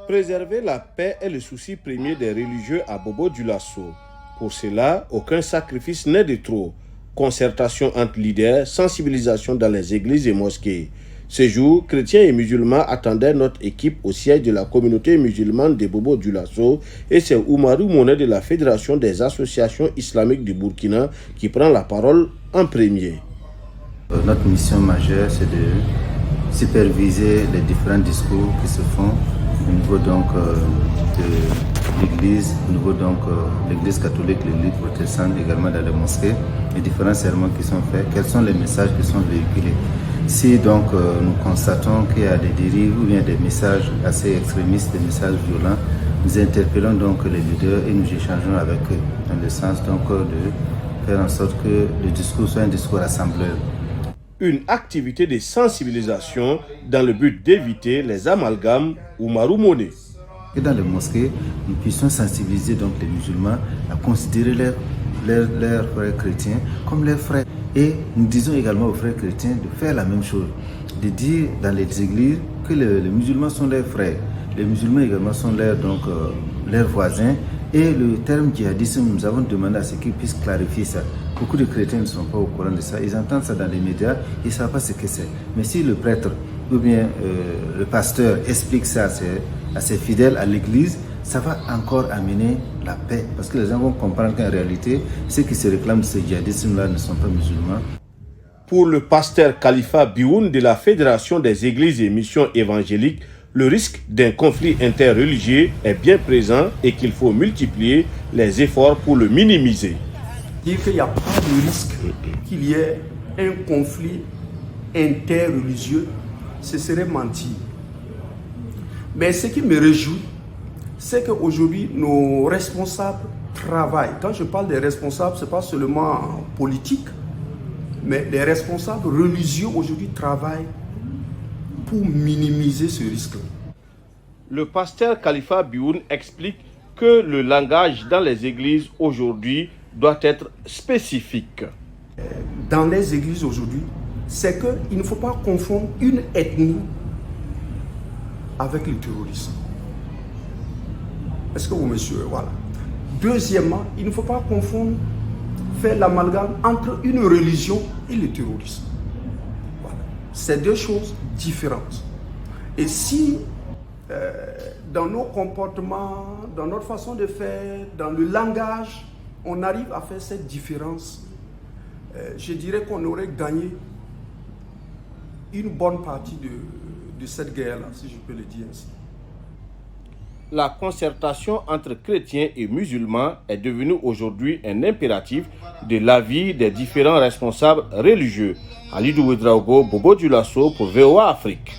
Préserver la paix est le souci premier des religieux à Bobo-Dioulasso. Pour cela, aucun sacrifice n'est de trop. Concertation entre leaders, sensibilisation dans les églises et mosquées. Ce jour, chrétiens et musulmans attendaient notre équipe au siège de la communauté musulmane de Bobo-Dioulasso et c'est Oumarou Monet de la Fédération des associations islamiques du Burkina qui prend la parole en premier. Notre mission majeure, c'est de superviser les différents discours qui se font au niveau donc de l'Église, au niveau donc l'Église catholique, l'Église protestante, également dans les mosquées, les différents sermons qui sont faits, quels sont les messages qui sont véhiculés. Si donc nous constatons qu'il y a des dérives ou bien des messages assez extrémistes, des messages violents, nous interpellons donc les leaders et nous échangeons avec eux dans le sens donc de faire en sorte que le discours soit un discours rassembleur. Une activité de sensibilisation dans le but d'éviter les amalgames ou Monet. Et dans les mosquées, nous puissions sensibiliser donc les musulmans à considérer leurs frères chrétiens comme leurs frères. Et nous disons également aux frères chrétiens de faire la même chose, de dire dans les églises que les musulmans sont leurs frères, les musulmans également sont leurs voisins. Et le terme djihadisme, nous avons demandé à ce qu'ils puissent clarifier ça. Beaucoup de chrétiens ne sont pas au courant de ça, ils entendent ça dans les médias, ils ne savent pas ce que c'est. Mais si le prêtre ou bien le pasteur explique ça à ses fidèles, à l'église, ça va encore amener la paix. Parce que les gens vont comprendre qu'en réalité, ceux qui se réclament de ce djihadisme-là ne sont pas musulmans. Pour le pasteur Khalifa Bioun de la Fédération des églises et missions évangéliques, le risque d'un conflit interreligieux est bien présent et qu'il faut multiplier les efforts pour le minimiser. Dire qu'il n'y a pas de risque qu'il y ait un conflit interreligieux, ce serait mentir. Mais ce qui me réjouit, c'est qu'aujourd'hui, nos responsables travaillent. Quand je parle des responsables, ce n'est pas seulement politique, mais les responsables religieux aujourd'hui travaillent pour minimiser ce risque. Le pasteur Khalifa Bioun explique que le langage dans les églises aujourd'hui doit être spécifique. Dans les églises aujourd'hui, c'est qu'il ne faut pas confondre une ethnie avec le terrorisme. Est-ce que vous me suivez? Voilà. Deuxièmement, il ne faut pas confondre, faire l'amalgame entre une religion et le terrorisme. Voilà. C'est deux choses différentes. Et si dans nos comportements, dans notre façon de faire, dans le langage, on arrive à faire cette différence, je dirais qu'on aurait gagné une bonne partie de cette guerre-là, si je peux le dire ainsi. La concertation entre chrétiens et musulmans est devenue aujourd'hui un impératif de l'avis des différents responsables religieux. Ali Douedraogo, Bobo-Dioulasso pour VOA Afrique.